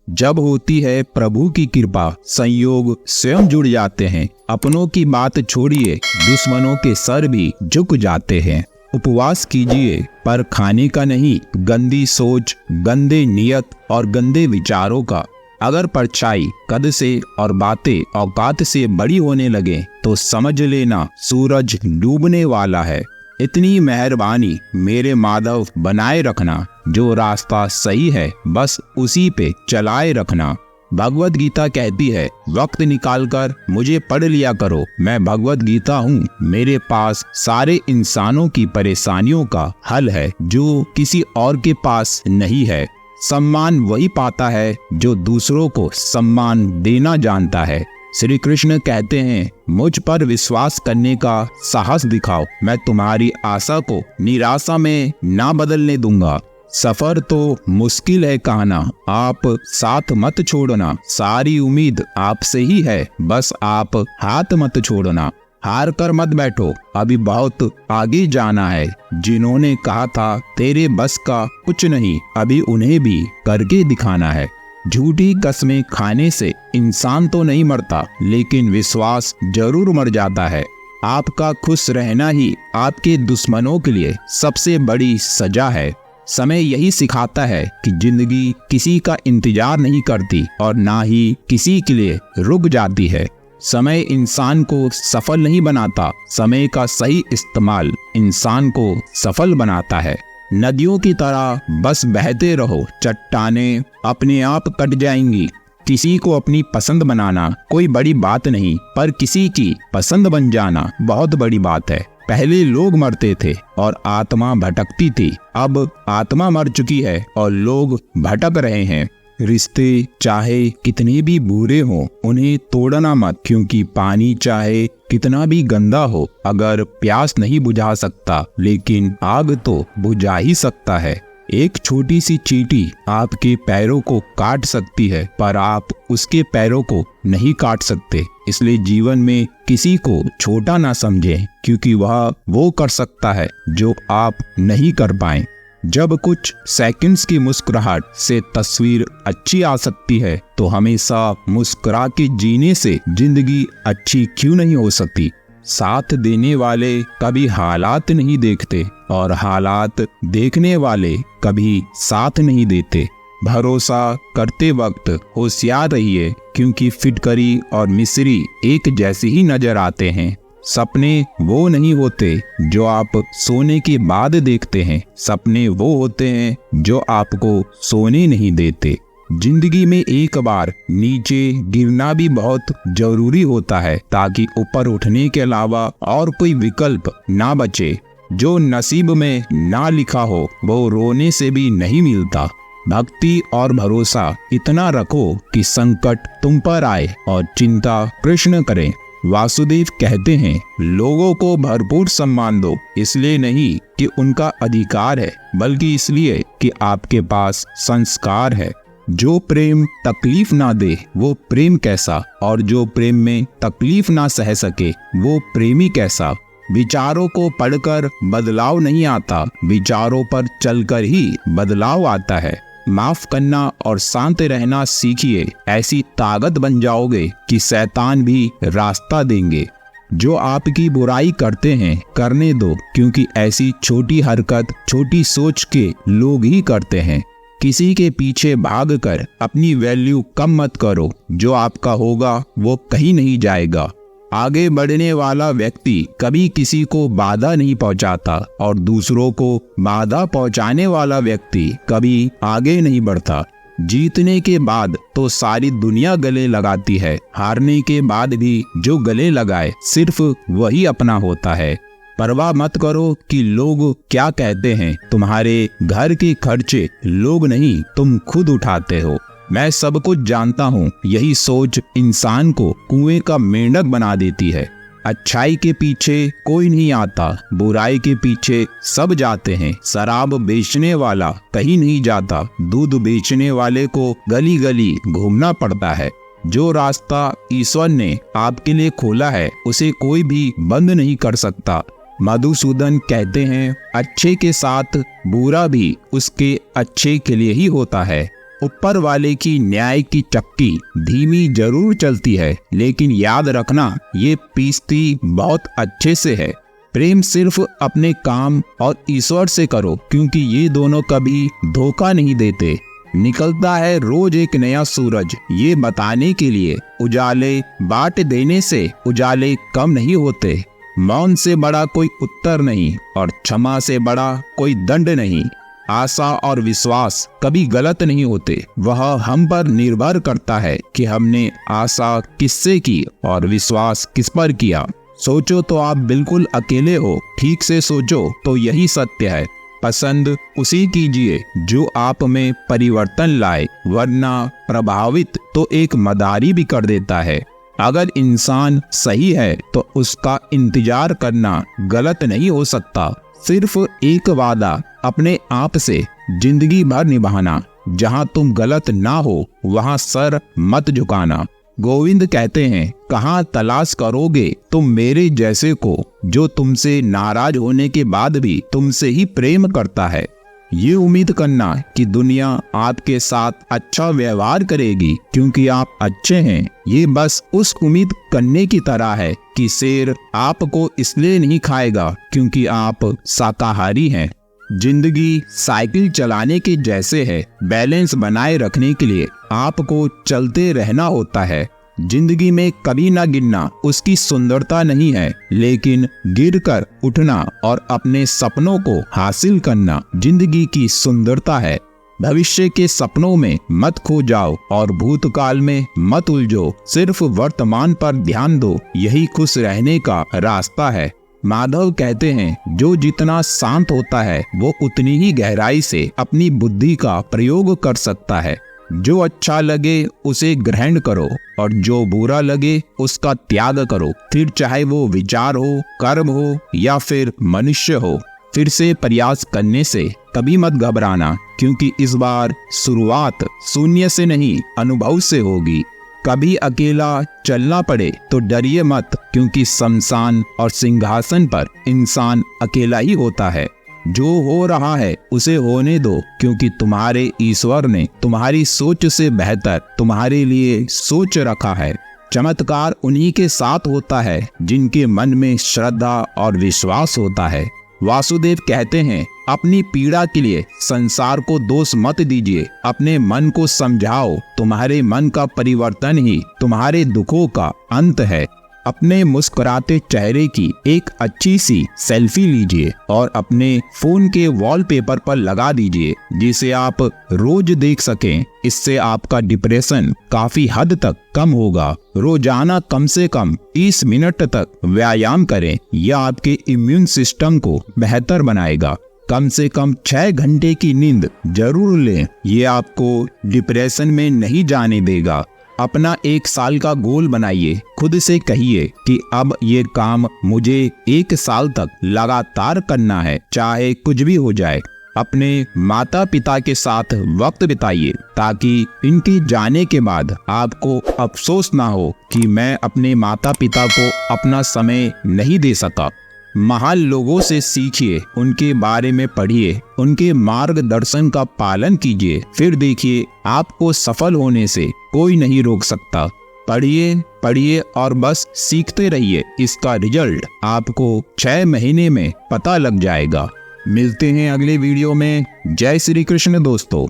जब होती है प्रभु की कृपा, संयोग स्वयं जुड़ जाते हैं। अपनों की बात छोड़िए, दुश्मनों के सर भी झुक जाते हैं। उपवास कीजिए, पर खाने का नहीं, गंदी सोच, गंदे नियत और गंदे विचारों का। अगर परछाई कद से और बातें औकात से बड़ी होने लगे तो समझ लेना सूरज डूबने वाला है। इतनी मेहरबानी मेरे माधव बनाए रखना, जो रास्ता सही है बस उसी पे चलाए रखना। भगवत गीता कहती है, वक्त निकालकर मुझे पढ़ लिया करो, मैं भगवत गीता हूँ। मेरे पास सारे इंसानों की परेशानियों का हल है जो किसी और के पास नहीं है। सम्मान वही पाता है जो दूसरों को सम्मान देना जानता है। श्री कृष्ण कहते हैं, मुझ पर विश्वास करने का साहस दिखाओ, मैं तुम्हारी आशा को निराशा में ना बदलने दूंगा। सफर तो मुश्किल है कहना, आप साथ मत छोड़ना, सारी उम्मीद आपसे ही है, बस आप हाथ मत छोड़ना। हार कर मत बैठो, अभी बहुत आगे जाना है। जिन्होंने कहा था तेरे बस का कुछ नहीं, अभी उन्हें भी करके दिखाना है। झूठी कस्में खाने से इंसान तो नहीं मरता, लेकिन विश्वास जरूर मर जाता है। आपका खुश रहना ही आपके दुश्मनों के लिए सबसे बड़ी सजा है। समय यही सिखाता है कि जिंदगी किसी का इंतजार नहीं करती और ना ही किसी के लिए रुक जाती है। समय इंसान को सफल नहीं बनाता, समय का सही इस्तेमाल इंसान को सफल बनाता है। नदियों की तरह बस बहते रहो, चट्टानें अपने आप कट जाएंगी। किसी को अपनी पसंद बनाना कोई बड़ी बात नहीं, पर किसी की पसंद बन जाना बहुत बड़ी बात है। पहले लोग मरते थे और आत्मा भटकती थी, अब आत्मा मर चुकी है और लोग भटक रहे हैं। रिश्ते चाहे कितने भी बुरे हों, उन्हें तोड़ना मत, क्योंकि पानी चाहे कितना भी गंदा हो, अगर प्यास नहीं बुझा सकता, लेकिन आग तो बुझा ही सकता है। एक छोटी सी चींटी आपके पैरों को काट सकती है, पर आप उसके पैरों को नहीं काट सकते। इसलिए जीवन में किसी को छोटा ना समझें, क्योंकि वह वो कर सकता है जो आप नहीं कर पाए। जब कुछ सेकंड्स की मुस्कुराहट से तस्वीर अच्छी आ सकती है, तो हमेशा मुस्कुरा के जीने से जिंदगी अच्छी क्यों नहीं हो सकती। साथ देने वाले कभी हालात नहीं देखते और हालात देखने वाले कभी साथ नहीं देते। भरोसा करते वक्त होशियार रहिए, क्योंकि फिटकरी और मिस्री एक जैसे ही नजर आते हैं। सपने वो नहीं होते जो आप सोने के बाद देखते हैं, सपने वो होते हैं जो आपको सोने नहीं देते। जिंदगी में एक बार नीचे गिरना भी बहुत जरूरी होता है, ताकि ऊपर उठने के अलावा और कोई विकल्प ना बचे। जो नसीब में ना लिखा हो वो रोने से भी नहीं मिलता। भक्ति और भरोसा इतना रखो कि संकट तुम पर आए और चिंता कृष्ण करें। वासुदेव कहते हैं, लोगों को भरपूर सम्मान दो, इसलिए नहीं कि उनका अधिकार है, बल्कि इसलिए कि आपके पास संस्कार है। जो प्रेम तकलीफ ना दे वो प्रेम कैसा, और जो प्रेम में तकलीफ ना सह सके वो प्रेमी कैसा। विचारों को पढ़कर बदलाव नहीं आता, विचारों पर चलकर ही बदलाव आता है। माफ करना और शांत रहना सीखिए, ऐसी ताकत बन जाओगे कि शैतान भी रास्ता देंगे। जो आपकी बुराई करते हैं करने दो, क्योंकि ऐसी छोटी हरकत छोटी सोच के लोग ही करते हैं। किसी के पीछे भागकर अपनी वैल्यू कम मत करो, जो आपका होगा वो कहीं नहीं जाएगा। आगे बढ़ने वाला व्यक्ति कभी किसी को बाधा नहीं पहुंचाता और दूसरों को बाधा पहुंचाने वाला व्यक्ति कभी आगे नहीं बढ़ता। जीतने के बाद तो सारी दुनिया गले लगाती है, हारने के बाद भी जो गले लगाए सिर्फ वही अपना होता है। परवाह मत करो कि लोग क्या कहते हैं, तुम्हारे घर के खर्चे लोग नहीं तुम खुद उठाते हो। मैं सब कुछ जानता हूँ, यही सोच इंसान को कुएं का मेंढक बना देती है। अच्छाई के पीछे कोई नहीं आता, बुराई के पीछे सब जाते हैं। शराब बेचने वाला कहीं नहीं जाता, दूध बेचने वाले को गली गली घूमना पड़ता है। जो रास्ता ईश्वर ने आपके लिए खोला है उसे कोई भी बंद नहीं कर सकता। मधुसूदन कहते हैं, अच्छे के साथ बुरा भी उसके अच्छे के लिए ही होता है। ऊपर वाले की न्याय की चक्की धीमी जरूर चलती है, लेकिन याद रखना ये पीसती बहुत अच्छे से है। प्रेम सिर्फ अपने काम और ईश्वर से करो, क्योंकि ये दोनों कभी धोखा नहीं देते। निकलता है रोज एक नया सूरज ये बताने के लिए, उजाले बांट देने से उजाले कम नहीं होते। मौन से बड़ा कोई उत्तर नहीं और क्षमा से बड़ा कोई दंड नहीं। आशा और विश्वास कभी गलत नहीं होते, वह हम पर निर्भर करता है कि हमने आशा किससे की और विश्वास किस पर किया। सोचो तो आप बिल्कुल अकेले हो, ठीक से सोचो तो यही सत्य है। पसंद उसी कीजिए जो आप में परिवर्तन लाए, वरना प्रभावित तो एक मदारी भी कर देता है। अगर इंसान सही है तो उसका इंतजार करना गलत नहीं हो सकता। सिर्फ एक वादा अपने आप से जिंदगी भर निभाना, जहां तुम गलत ना हो वहां सर मत झुकाना। गोविंद कहते हैं, कहाँ तलाश करोगे तुम मेरे जैसे को, जो तुमसे नाराज होने के बाद भी तुमसे ही प्रेम करता है। ये उम्मीद करना कि दुनिया आपके साथ अच्छा व्यवहार करेगी क्योंकि आप अच्छे हैं, ये बस उस उम्मीद करने की तरह है कि शेर आपको इसलिए नहीं खाएगा क्योंकि आप शाकाहारी हैं। जिंदगी साइकिल चलाने के जैसे है, बैलेंस बनाए रखने के लिए आपको चलते रहना होता है। जिंदगी में कभी ना गिरना उसकी सुंदरता नहीं है, लेकिन गिरकर उठना और अपने सपनों को हासिल करना जिंदगी की सुंदरता है। भविष्य के सपनों में मत खो जाओ और भूतकाल में मत उलझो, सिर्फ वर्तमान पर ध्यान दो, यही खुश रहने का रास्ता है। माधव कहते हैं, जो जितना शांत होता है वो उतनी ही गहराई से अपनी बुद्धि का प्रयोग कर सकता है। जो अच्छा लगे उसे ग्रहण करो और जो बुरा लगे उसका त्याग करो, फिर चाहे वो विचार हो, कर्म हो या फिर मनुष्य हो। फिर से प्रयास करने से कभी मत घबराना, क्योंकि इस बार शुरुआत शून्य से नहीं अनुभव से होगी। कभी अकेला चलना पड़े तो डरिए मत, क्योंकि शमशान और सिंहासन पर इंसान अकेला ही होता है। जो हो रहा है उसे होने दो, क्योंकि तुम्हारे ईश्वर ने तुम्हारी सोच से बेहतर तुम्हारे लिए सोच रखा है। चमत्कार उन्हीं के साथ होता है जिनके मन में श्रद्धा और विश्वास होता है। वासुदेव कहते हैं, अपनी पीड़ा के लिए संसार को दोष मत दीजिए, अपने मन को समझाओ। तुम्हारे मन का परिवर्तन ही तुम्हारे दुखों का अंत है। अपने मुस्कुराते चेहरे की एक अच्छी सी सेल्फी लीजिए और अपने फोन के वॉलपेपर पर लगा दीजिए, जिसे आप रोज देख सकें। इससे आपका डिप्रेशन काफी हद तक कम होगा। रोजाना कम से कम 30 मिनट तक व्यायाम करें, यह आपके इम्यून सिस्टम को बेहतर बनाएगा। कम से कम 6 घंटे की नींद जरूर लें, ये आपको डिप्रेशन में नहीं जाने देगा। अपना 1 साल का गोल बनाइए, खुद से कहिए कि अब ये काम मुझे 1 साल तक लगातार करना है, चाहे कुछ भी हो जाए। अपने माता पिता के साथ वक्त बिताइए, ताकि इनके जाने के बाद आपको अफसोस ना हो कि मैं अपने माता पिता को अपना समय नहीं दे सका। महान लोगों से सीखिए, उनके बारे में पढ़िए, उनके मार्गदर्शन का पालन कीजिए, फिर देखिए आपको सफल होने से कोई नहीं रोक सकता। पढ़िए और बस सीखते रहिए, इसका रिजल्ट आपको 6 महीने में पता लग जाएगा। मिलते हैं अगले वीडियो में। जय श्री कृष्ण दोस्तों।